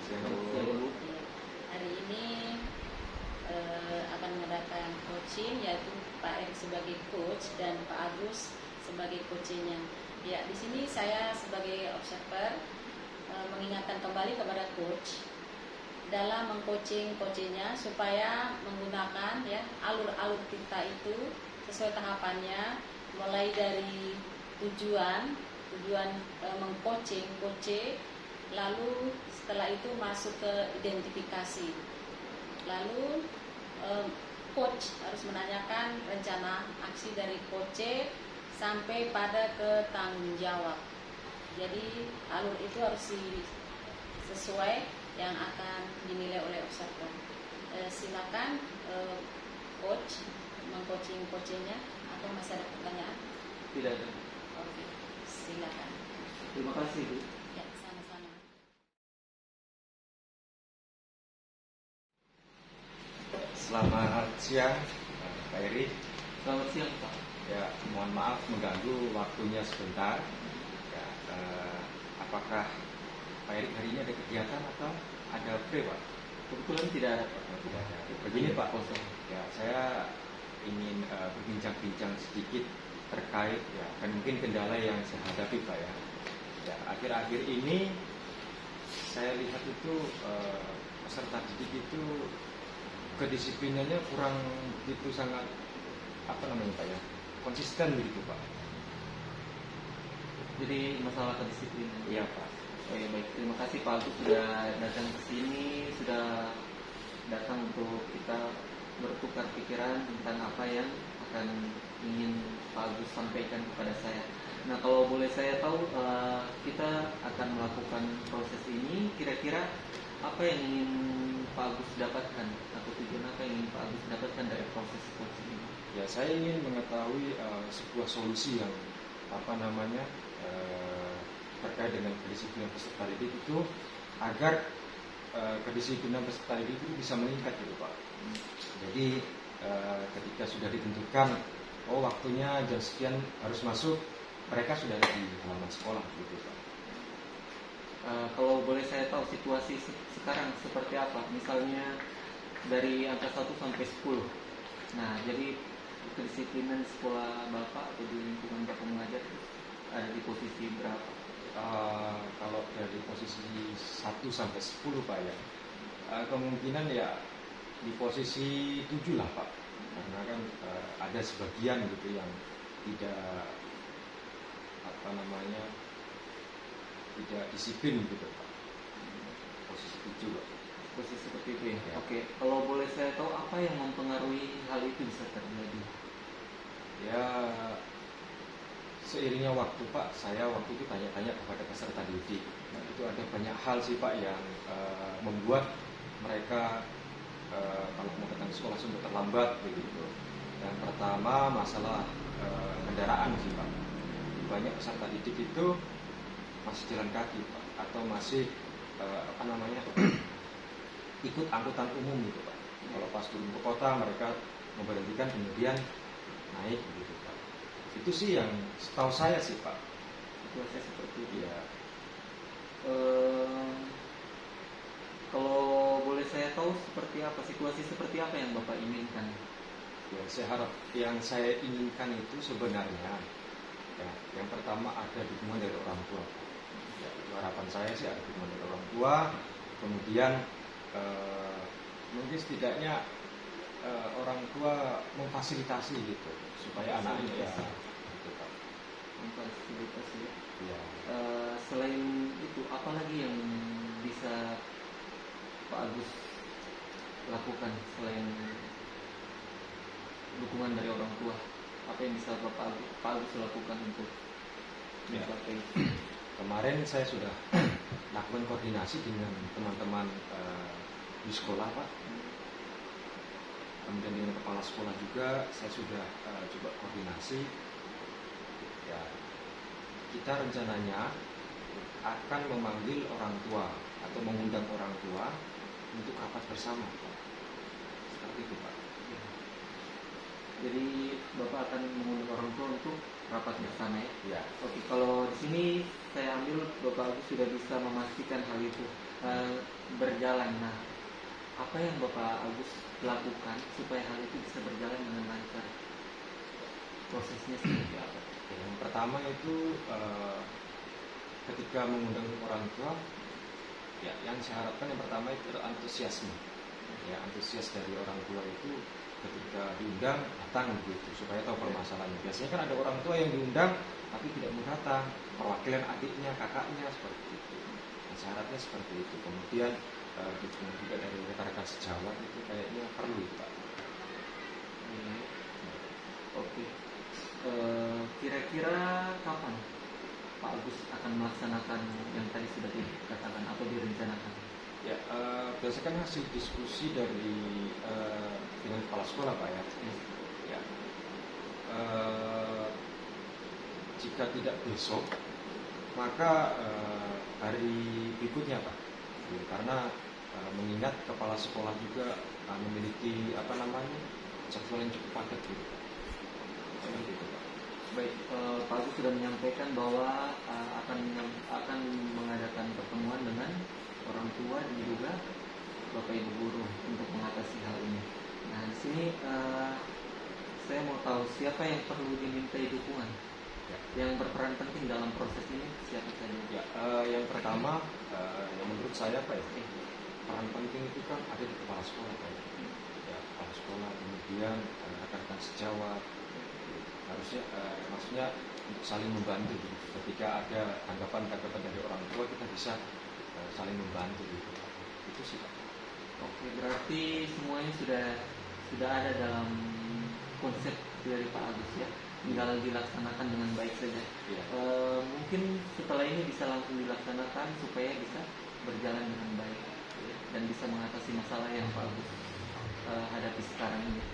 siang Bu. Ya, hari ini akan mengadakan coaching, yaitu Pak Erik sebagai coach dan Pak Agus sebagai coachnya. Ya, di sini saya sebagai observer mengingatkan kembali kepada coach dalam mengcoaching coachnya supaya menggunakan ya alur-alur kita itu sesuai tahapannya, mulai dari tujuan mengcoaching coach, lalu setelah itu masuk ke identifikasi, lalu coach harus menanyakan rencana aksi dari coach sampai pada ke tanggung jawab. Jadi alur itu harus sesuai yang akan dinilai oleh observer. Silakan coach mengcoaching coachnya, atau masih ada pertanyaan? Tidak ada. Oke, silakan. Terima kasih Bu. Ya, sama-sama. Selamat siang Pak Erik. Selamat siang Pak. Ya, mohon maaf mengganggu waktunya sebentar. Ya, apakah Pak Erik hari ini ada kegiatan atau ada free Pak? Kebetulan tidak ada Pak. Tidak ada. Begini Pak, ya saya ingin berbincang-bincang sedikit terkait ya kan mungkin kendala yang saya hadapi Pak ya. Ya, akhir-akhir ini saya lihat itu peserta didik itu kedisiplinannya kurang begitu sangat Pak ya, konsisten begitu Pak. Jadi masalah kedisiplinan. Iya Pak. Oh ya, baik, terima kasih Pak Agus sudah datang ke sini, sudah datang untuk kita bertukar pikiran tentang apa yang akan ingin Pak Agus sampaikan kepada saya. Nah, kalau boleh saya tahu, kita akan melakukan proses ini, kira-kira apa yang ingin Pak Agus dapatkan, atau tujuan apa yang ingin Pak Agus dapatkan dari proses coaching ini? Ya, saya ingin mengetahui sebuah solusi yang terkait dengan kedisiplinan peserta didik itu agar kedisiplinan peserta didik itu bisa meningkat gitu Pak. Jadi ketika sudah ditentukan waktunya jam sekian harus masuk, mereka sudah ada di halaman sekolah gitu Pak. Kalau boleh saya tahu situasi sekarang seperti apa? Misalnya dari angka 1 sampai 10. Nah, jadi kedisiplinan sekolah Bapak atau di lingkungan Bapak mengajar ada di posisi berapa? Kalau dari posisi 1 sampai 10 Pak ya, kemungkinan ya di posisi 7 lah Pak. Karena kan ada sebagian gitu yang tidak tidak disiplin gitu Pak. Posisi 7 Pak. Posisi seperti itu ya. Ya. Oke, kalau boleh saya tahu apa yang mempengaruhi hal itu bisa terjadi? Ya, seiringnya waktu Pak, saya waktu itu tanya-tanya kepada peserta didik. Nah, itu ada banyak hal sih Pak yang membuat mereka kalau mau datang ke sekolah sudah terlambat begitu. Yang pertama masalah kendaraan sih Pak. Banyak peserta didik itu masih jalan kaki Pak, atau masih ikut angkutan umum gitu Pak. Kalau pas turun ke kota mereka memberhentikan kemudian naik gitu Pak. Itu sih yang setahu saya sih Pak. Situasi seperti itu. Ya. Kalau boleh saya tahu situasi seperti apa yang Bapak inginkan? Ya, yang saya inginkan itu sebenarnya ya, yang pertama ada dukungan dari orang tua. Ya, itu harapan saya sih ada dukungan dari orang tua. Kemudian mungkin setidaknya orang tua memfasilitasi gitu supaya anaknya ya gitu Pak. Memfasilitasi ya. Ya. Selain itu, apa lagi yang bisa Pak Agus lakukan selain dukungan dari orang tua? Apa yang bisa Pak Agus lakukan untuk mencapai? Kemarin saya sudah lakukan koordinasi dengan teman-teman di sekolah Pak. Kemudian dengan kepala sekolah juga saya sudah coba koordinasi. Ya, kita rencananya akan memanggil orang tua atau mengundang orang tua untuk rapat bersama Pak. Seperti itu Pak. Jadi Bapak akan mengundang orang tua untuk rapat bersama ya? Ya. Oke, kalau di sini saya ambil Bapak Agus sudah bisa memastikan hal itu. berjalan. Nah, apa yang Bapak Agus lakukan supaya hal itu bisa berjalan dengan lancar? Prosesnya seperti apa? Yang pertama itu ketika mengundang orang tua, ya yang saya harapkan yang pertama itu adalah antusiasme. Ya, antusias dari orang tua itu ketika diundang datang begitu supaya tahu permasalahannya. Biasanya kan ada orang tua yang diundang tapi tidak mau datang, perwakilan adiknya, kakaknya seperti itu. Nah, syaratnya seperti itu. Kemudian dukungan juga dari rekan-rekan sejawat itu kayaknya perlu, Pak. Oke. Kira-kira kapan Pak Agus akan melaksanakan yang tadi sudah dikatakan atau direncanakan? Ya, berdasarkan hasil diskusi dari dengan kepala sekolah, Pak ya. Ya, jika tidak besok, maka hari berikutnya, Pak. Ya, karena mengingat kepala sekolah juga memiliki jadwal yang cukup padat gitu, Pak. Seperti itu, Pak. Baik, Pak Agus sudah menyampaikan bahwa akan mengadakan pertemuan dengan orang tua dan juga Bapak Ibu guru untuk mengatasi hal ini. Nah, di sini saya mau tahu siapa yang perlu dimintai dukungan, yang berperan penting dalam proses ini, siapa saja? Ya, yang pertama, yang menurut saya, Pak, peran penting itu kan ada di kepala sekolah, Pak. Ya, kepala sekolah, kemudian rekan-rekan sejawat, harusnya maksudnya untuk saling membantu gitu. Ketika ada tanggapan dari orang tua, kita bisa saling membantu gitu. Itu sih, Pak. Oke, berarti semuanya sudah ada dalam konsep dari Pak Agus ya, tinggal dilaksanakan dengan baik saja. Iya. Mungkin setelah ini bisa langsung dilaksanakan supaya bisa berjalan dengan baik dan bisa mengatasi masalah yang Pak Agus hadapi sekarang ini.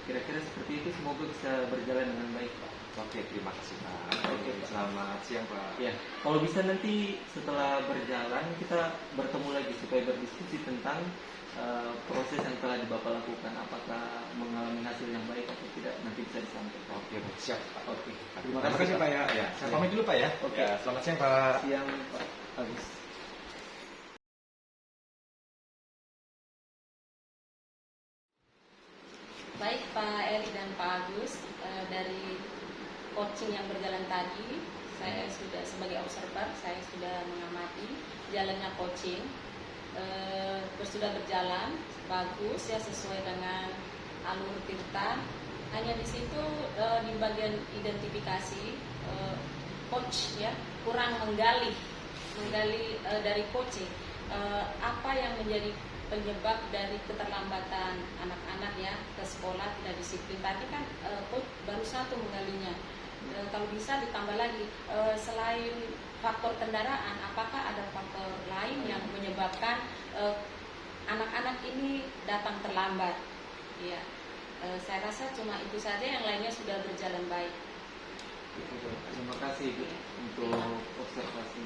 Kira-kira seperti itu, semoga bisa berjalan dengan baik, Pak. Oke, terima kasih, Pak. Oke, Pak. Selamat siang, Pak. Ya, kalau bisa nanti setelah berjalan kita bertemu lagi supaya berdiskusi tentang proses yang telah Bapak lakukan, apakah mengalami hasil yang baik atau tidak, nanti bisa disampaikan. Oke, baik, siap, Pak. Oke, Terima kasih, Pak ya. Ya, saya pamit dulu, Pak ya. Oke. Ya, selamat siang, Pak. Siang, Pak Agus. Baik Pak Eri dan Pak Agus, dari coaching yang berjalan tadi, saya sudah sebagai observer, saya sudah mengamati jalannya coaching. Sudah berjalan bagus ya, sesuai dengan alur Tirta. Hanya di situ di bagian identifikasi coach ya kurang menggali dari coaching apa yang menjadi penyebab dari keterlambatan anak-anak ya ke sekolah tidak disiplin. Tadi kan coach baru satu menggalinya. Kalau bisa ditambah lagi, selain faktor kendaraan, apakah ada faktor lain yang menyebabkan anak-anak ini datang terlambat? Ya, saya rasa cuma itu saja, yang lainnya sudah berjalan baik. Terima kasih Ibu untuk observasi.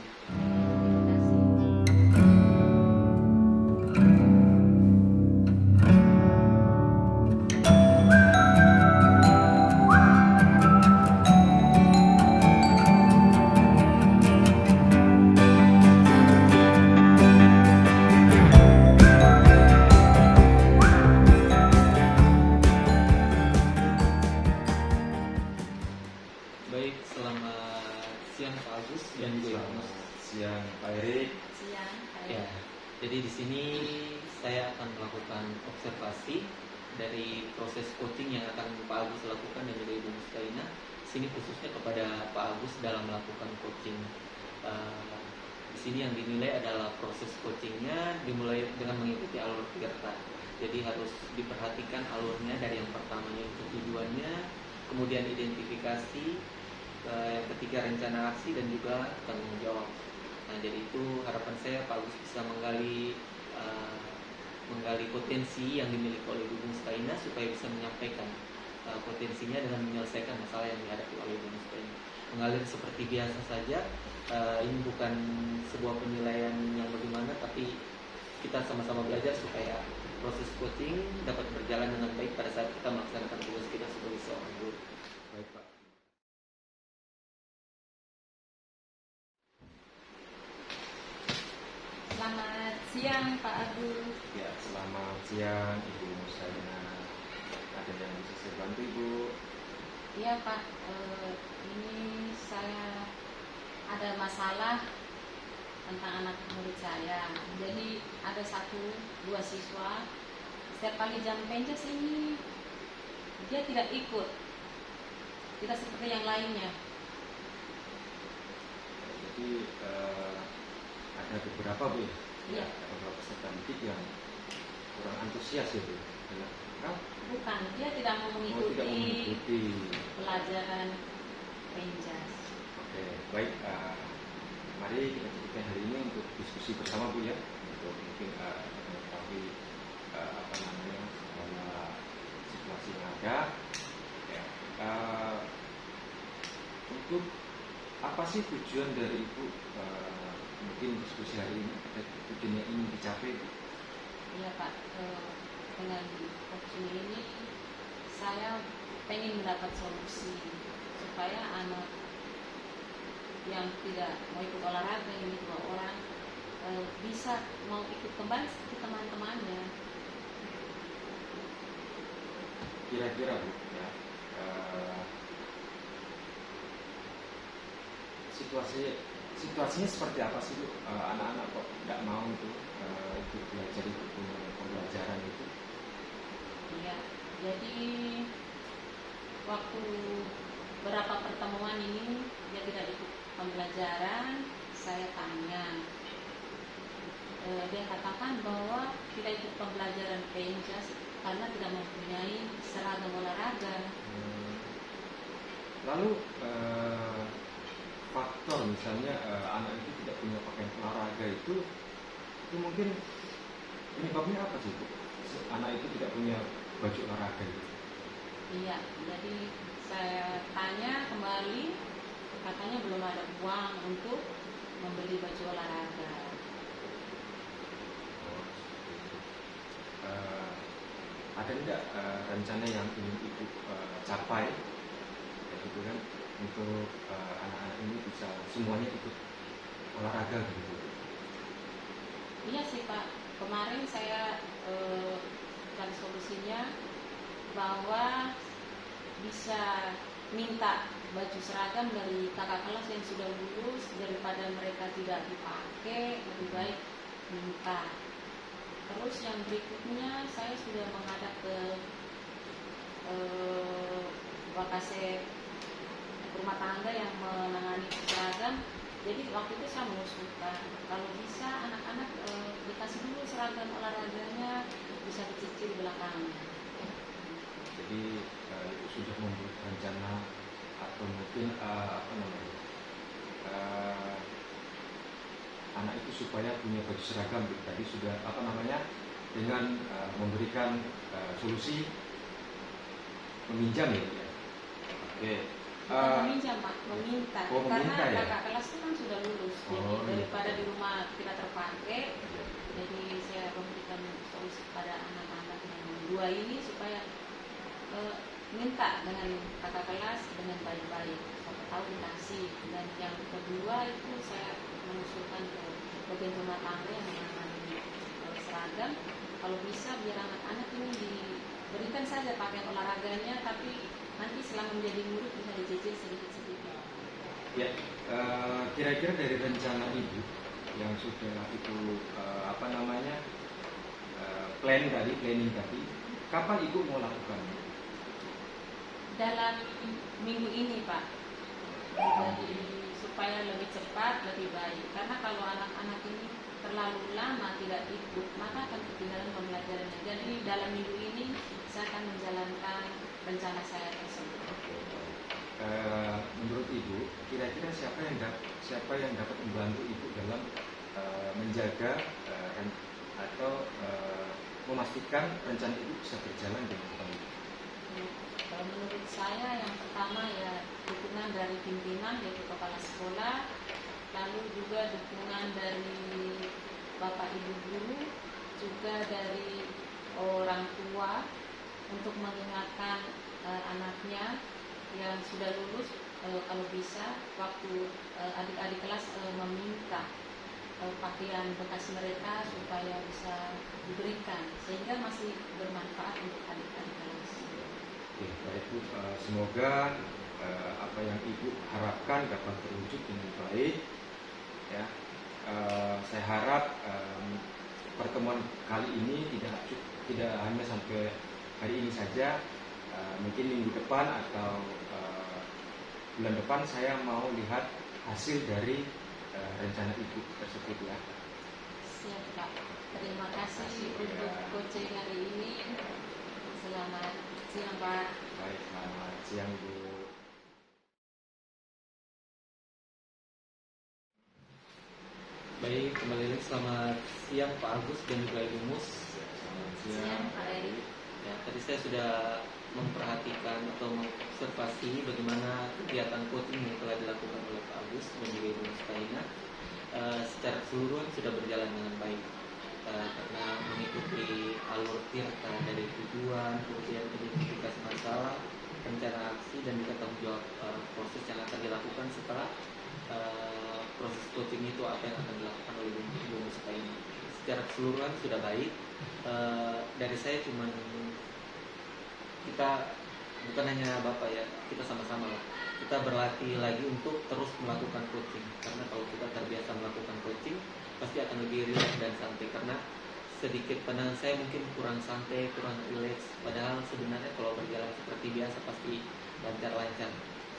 Baik, selamat siang Pak Agus dan Bu Irma. Selamat siang, Pak Erik. Siang, Ya, jadi di sini saya akan melakukan observasi dari proses coaching yang akan Pak Agus lakukan dan juga Ibu Mustaina. Sini khususnya kepada Pak Agus dalam melakukan coaching. Di sini yang dinilai adalah proses coachingnya dimulai dengan mengikuti alur Tirta. Jadi harus diperhatikan alurnya dari yang pertamanya itu tujuannya, kemudian identifikasi, yang ketiga rencana aksi dan juga tanggung jawab. Nah, jadi itu harapan saya Pak Agus bisa menggali potensi yang dimiliki oleh Ibu Mustaina supaya bisa menyampaikan potensinya dengan menyelesaikan masalah yang dihadapi oleh Ibu Mustaina. Mengalir seperti biasa saja, ini bukan sebuah penilaian yang bagaimana, tapi kita sama-sama belajar supaya proses coaching dapat berjalan dengan baik pada saat kita melaksanakan tugas kita sebagai seorang guru. Baik, Pak. Selamat siang siang Pak Agus. Ya, selamat siang Ibu Musana. Ada yang bisa saya bantu Ibu? Iya Pak, ini saya ada masalah tentang anak murid saya. Jadi ada dua siswa, setiap kali jam penjas ini dia tidak ikut, tidak seperti yang lainnya. Jadi ada beberapa Bu ya? Iya. Ada beberapa peserta didik yang kurang antusias ya Bu? Kenapa? Bukan, dia tidak mau Oh, tidak mengikuti. pelajaran penjas. Oke, baik. Mari kita jadikan hari ini untuk diskusi bersama Bu ya, untuk mungkin mengetahui apa namanya segala situasi yang ada. Ya. Untuk apa sih tujuan dari Ibu mungkin diskusi hari ini? Ada tujuan yang ingin dicapai Bu? Iya Pak, dengan coaching ini saya pengen mendapat solusi supaya anak yang tidak mau ikut olahraga ini dua orang bisa mau ikut kembali seperti teman-temannya. Kira-kira Bu ya, situasinya seperti apa sih Bu? Anak-anak kok tidak mau itu ikut belajar, ikut pembelajaran itu? Iya, jadi waktu berapa pertemuan ini dia tidak ikut pembelajaran, saya tanya. Dia katakan bahwa tidak ikut pembelajaran penjas karena tidak mempunyai seragam olahraga. Lalu faktor misalnya anak itu tidak punya pakaian olahraga itu mungkin penyebabnya apa sih Bu? Anak itu tidak punya baju olahraga itu? Iya, jadi saya tanya kembali, katanya belum ada uang untuk membeli baju olahraga. Ada tidak rencana yang ingin Ibu capai, ya gitu kan, untuk anak-anak ini bisa semuanya ikut olahraga gitu? Iya sih Pak, kemarin saya cari solusinya bahwa bisa minta baju seragam dari kakak kelas yang sudah lulus, daripada mereka tidak dipakai, lebih baik minta. Terus yang berikutnya saya sudah menghadap ke Wakasek rumah tangga yang menangani seragam. Jadi waktu itu saya mengusulkan kalau bisa anak-anak dikasih dulu seragam olahraganya, bisa dicicil belakangan. Jadi Ibu sudah membuat rencana atau mungkin apa namanya anak itu supaya punya baju seragam gitu. Tadi sudah apa namanya dengan memberikan solusi meminjam ya. Oke. Bukan meminjam Pak, meminta. Oh, Karena meminta, ya? kakak kelas itu kan sudah lulus, jadi Oh, iya. daripada di rumah tidak terpakai, jadi saya memberikan solusi kepada anak-anak yang dua ini supaya minta dengan kakak kelas dengan baik-baik, siapa tahu dikasih. Dan yang kedua itu saya mengusulkan ke bagian rumah tangga yang menangani seragam, kalau bisa biar anak-anak ini diberikan saja pakaian olahraganya, tapi nanti selama menjadi murid bisa dicicil sedikit-sedikit. Ya, kira-kira dari rencana Ibu yang sudah Ibu apa namanya planning tadi, kapan Ibu mau lakukan? Dalam minggu ini Pak, jadi supaya lebih cepat lebih baik, karena kalau anak-anak ini terlalu lama tidak ikut maka akan ketinggalan pembelajarannya. Jadi dalam minggu ini saya akan menjalankan rencana saya tersebut. Menurut Ibu, kira-kira siapa yang dapat membantu Ibu dalam menjaga atau memastikan rencana Ibu bisa berjalan dengan baik? Kalau menurut saya yang pertama ya dukungan dari pimpinan yaitu kepala sekolah, lalu juga dukungan dari bapak ibu guru, juga dari orang tua untuk mengingatkan anaknya yang sudah lulus kalau bisa waktu adik-adik kelas meminta pakaian bekas mereka supaya bisa diberikan sehingga masih bermanfaat untuk adik-adik kelas. Oke, baik Bu. Semoga apa yang Ibu harapkan dapat terwujud dengan baik. Ya, saya harap pertemuan kali ini tidak hanya sampai hari ini saja. Mungkin minggu depan atau bulan depan saya mau lihat hasil dari rencana Ibu tersebut ya. Siap Pak. Terima kasih untuk coaching hari ini. Selamat siang Pak. Baik, selamat siang Bu. Baik, kembali lagi selamat siang Pak Agus dan juga Ibu Mus. Selamat Siang siang. Pak Eri. Ya, tadi saya sudah memperhatikan atau mengobservasi bagaimana kegiatan coaching yang telah dilakukan oleh Pak Agus dan juga Ibu Mustaina. Secara keseluruhan sudah berjalan dengan baik. Karena mengikuti alur tirta dari tujuan, kemudian identifikasi masalah, rencana aksi dan juga tanggung jawab proses yang akan dilakukan setelah proses coaching itu, apa yang akan dilakukan oleh Ibu Mustaina. Secara keseluruhan sudah baik. Dari saya cuman kita bukan hanya Bapak ya, kita sama-sama lah. Kita berlatih lagi untuk terus melakukan coaching, karena kalau kita terbiasa melakukan coaching pasti akan lebih rileks dan santai. Karena sedikit pandangan saya mungkin kurang santai, kurang rileks, padahal sebenarnya kalau berjalan seperti biasa pasti lancar-lancar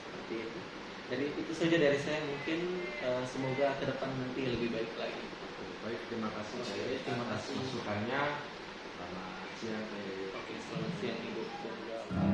seperti itu. Jadi itu saja dari saya, mungkin semoga ke depan nanti lebih baik lagi. Baik, terima kasih. Baik, Terima kasih. masukannya. Selamat siang. Oke, selamat siang Ibu dan juga Pak.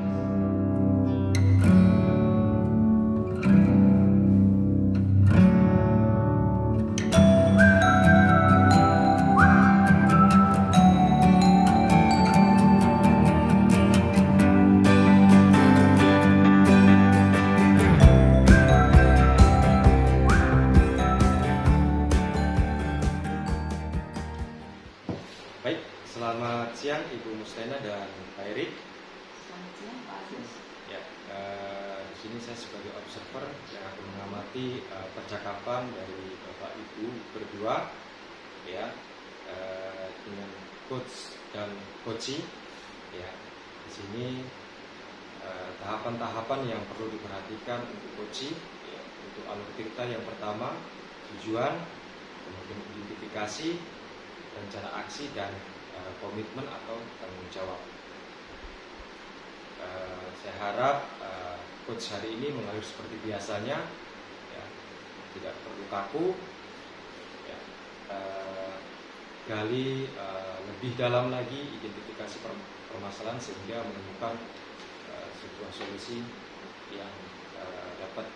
Baik, selamat siang Ibu Mustaina dan Pak Erik. Selamat siang Pak Agus. Ya, di sini saya sebagai observer yang akan mengamati percakapan dari Bapak Ibu berdua, ya, dengan coach dan coachee. Ya, di sini tahapan-tahapan yang perlu diperhatikan untuk coachee, ya, untuk alur tirta yang pertama tujuan, kemudian identifikasi, rencana aksi dan komitmen atau tanggung jawab. Saya harap coach hari ini mengalir seperti biasanya, ya, tidak perlu kaku, ya, gali lebih dalam lagi identifikasi permasalahan sehingga menemukan sebuah solusi yang dapat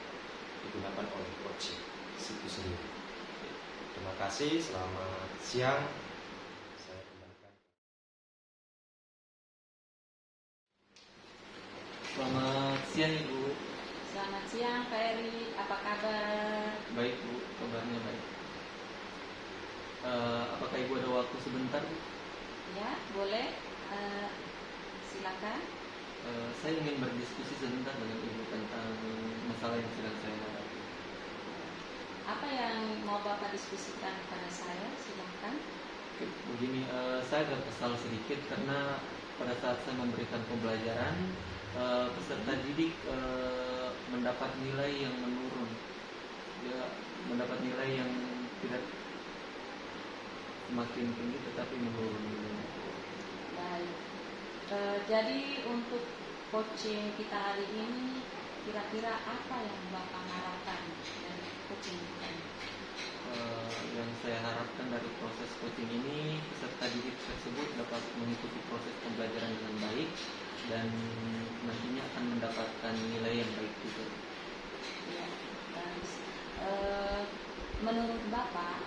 digunakan oleh coach itu sendiri. Terima kasih, selamat siang. Saya kembalikan. Selamat siang Ibu. Selamat siang Pak Eri. Apa kabar? Baik Bu, kabarnya baik. Apakah Ibu ada waktu sebentar Bu? Ya, boleh. Silakan. Saya ingin berdiskusi sebentar dengan Ibu tentang masalah yang sedang saya hadapi. Apa yang mau Bapak diskusikan pada saya? Silakan. Oke, begini, saya agak kesal sedikit karena pada saat saya memberikan pembelajaran, peserta didik mendapat nilai yang menurun. Dia mendapat nilai yang tidak semakin tinggi tetapi menurun. Baik. Jadi untuk coaching kita hari ini, kira-kira apa yang Bapak harapkan dari coaching kita? Yang saya harapkan dari proses coaching ini, peserta didik tersebut dapat mengikuti proses pembelajaran dengan baik dan nantinya akan mendapatkan nilai yang baik juga. Ya, bagus. Menurut Bapak,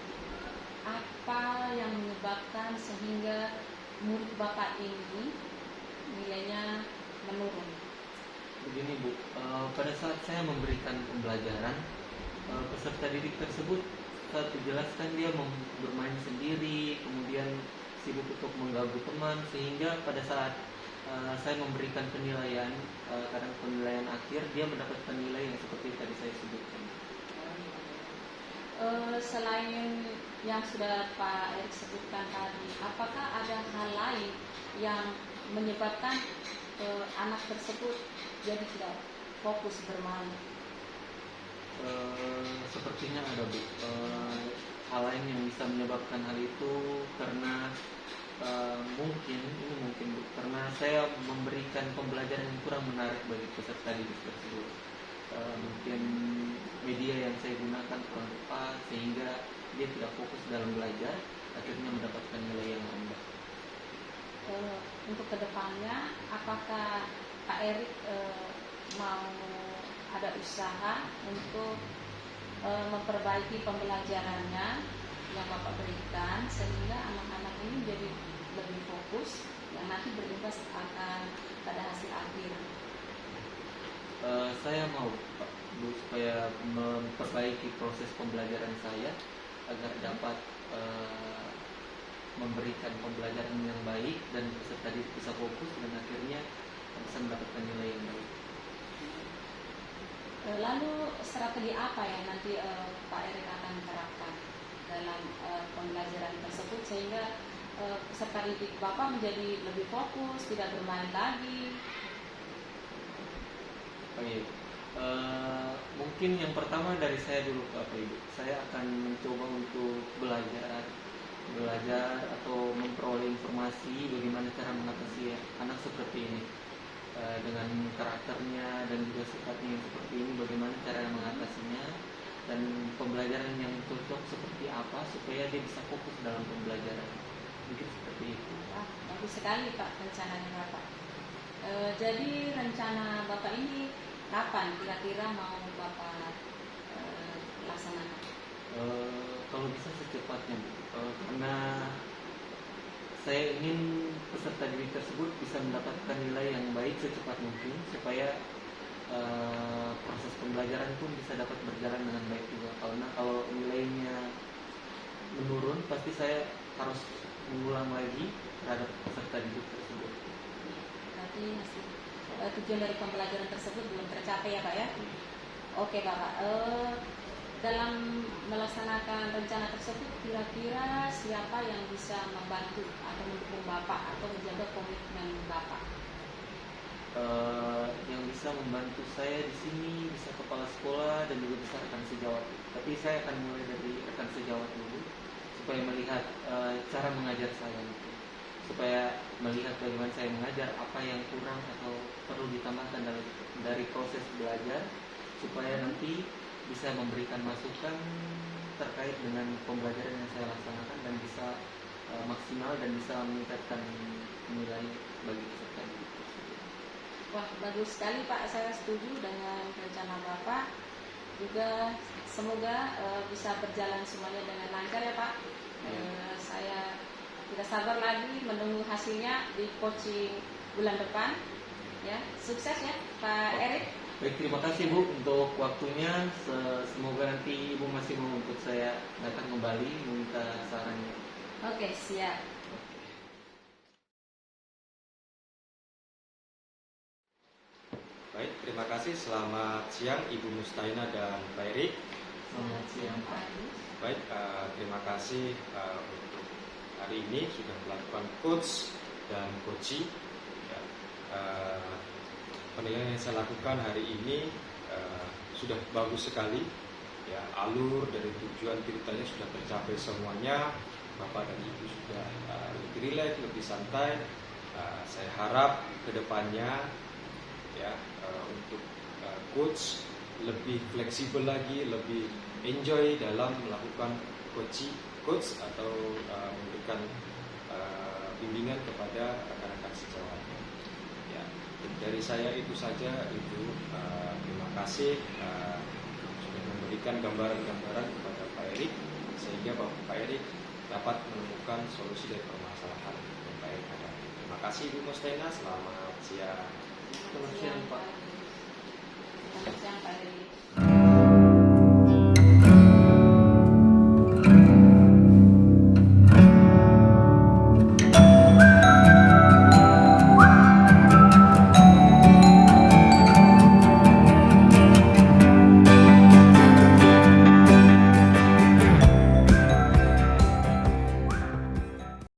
apa yang menyebabkan sehingga murid Bapak ini nilainya menurun? Begini Bu, pada saat saya memberikan pembelajaran, peserta didik tersebut saat dijelaskan dia bermain sendiri, kemudian sibuk untuk mengganggu teman, sehingga pada saat saya memberikan penilaian, kadang penilaian akhir, dia mendapatkan nilai yang seperti tadi saya sebutkan. Selain yang sudah Pak Erik sebutkan tadi, apakah ada hal lain yang menyebabkan anak tersebut jadi tidak fokus bermain? Sepertinya ada Bu. Hal lain yang bisa menyebabkan hal itu karena mungkin Bu, karena saya memberikan pembelajaran yang kurang menarik bagi peserta didik tersebut. Mungkin media yang saya gunakan kurang tepat sehingga dia tidak fokus dalam belajar, akhirnya mendapatkan nilai yang rendah. Untuk kedepannya, apakah Pak Erik mau ada usaha untuk memperbaiki pembelajarannya yang Bapak berikan sehingga anak-anak ini jadi lebih fokus yang nanti berimbas akan pada hasil akhir? Saya mau Pak Bu supaya memperbaiki proses pembelajaran saya agar dapat memberikan pembelajaran yang baik dan peserta didik bisa fokus dan akhirnya bisa mendapatkan nilai yang baik. Lalu strategi apa yang nanti Pak Erik akan terapkan dalam pembelajaran tersebut sehingga peserta didik Bapak menjadi lebih fokus, tidak bermain lagi? Oke. Mungkin yang pertama dari saya dulu Bapak Ibu. Saya akan mencoba untuk belajar atau memperoleh informasi bagaimana cara mengatasi anak seperti ini. Dengan karakternya dan juga sifatnya yang seperti ini, bagaimana cara mengatasinya dan pembelajaran yang cocok seperti apa supaya dia bisa fokus dalam pembelajaran. Mungkin seperti itu. Wah, bagus sekali Pak rencananya Bapak. Jadi rencana Bapak ini kapan kira-kira mau Bapak laksanakan? Kalau bisa secepatnya Bu. Karena saya ingin peserta didik tersebut bisa mendapatkan nilai yang baik secepat mungkin supaya proses pembelajaran pun bisa dapat berjalan dengan baik juga. Karena kalau nilainya menurun pasti saya harus mengulang lagi terhadap peserta didik tersebut. Berarti tujuan dari pembelajaran tersebut belum tercapai ya Pak ya? Oke Bapak, dalam melaksanakan rencana tersebut kira-kira siapa yang bisa membantu atau mendukung Bapak atau menjaga komitmen Bapak? Yang bisa membantu saya di sini bisa kepala sekolah dan juga bisa rekan sejawat. Tapi saya akan mulai dari rekan sejawat dulu supaya melihat cara mengajar saya gitu. Supaya melihat bagaimana saya mengajar, apa yang kurang atau perlu ditambahkan dari proses belajar supaya nanti bisa memberikan masukan terkait dengan pembelajaran yang saya laksanakan dan bisa maksimal dan bisa meningkatkan nilai bagi peserta didik tersebut. Wah, bagus sekali Pak, saya setuju dengan rencana Bapak. Juga semoga bisa berjalan semuanya dengan lancar ya Pak. Saya tidak sabar lagi menunggu hasilnya di coaching bulan depan. Ya, sukses ya Pak Erik. Baik, terima kasih Bu untuk waktunya. Semoga nanti Ibu masih mau untuk saya datang kembali meminta sarannya. Oke, siap. Baik, terima kasih. Selamat siang Ibu Mustaina dan Pak Erik. Selamat siang Pak. Baik, terima kasih untuk hari ini sudah melakukan coach dan coaching. Ya, penilaian yang saya lakukan hari ini sudah bagus sekali. Ya, alur dari tujuan ceritanya sudah tercapai semuanya. Bapak dan Ibu sudah lebih rileks, lebih santai. Saya harap kedepannya ya untuk coach lebih fleksibel lagi, lebih enjoy dalam melakukan coach atau memberikan bimbingan kepada rekan-rekan sejawatnya. Ya, dari saya itu saja Ibu. Terima kasih sudah memberikan gambaran-gambaran kepada Pak Erik sehingga Pak Erik dapat menemukan solusi dari permasalahan yang Pak Erik hadapi. Terima kasih Ibu Mustaina. Selamat siang. Selamat siang Pak. Selamat siang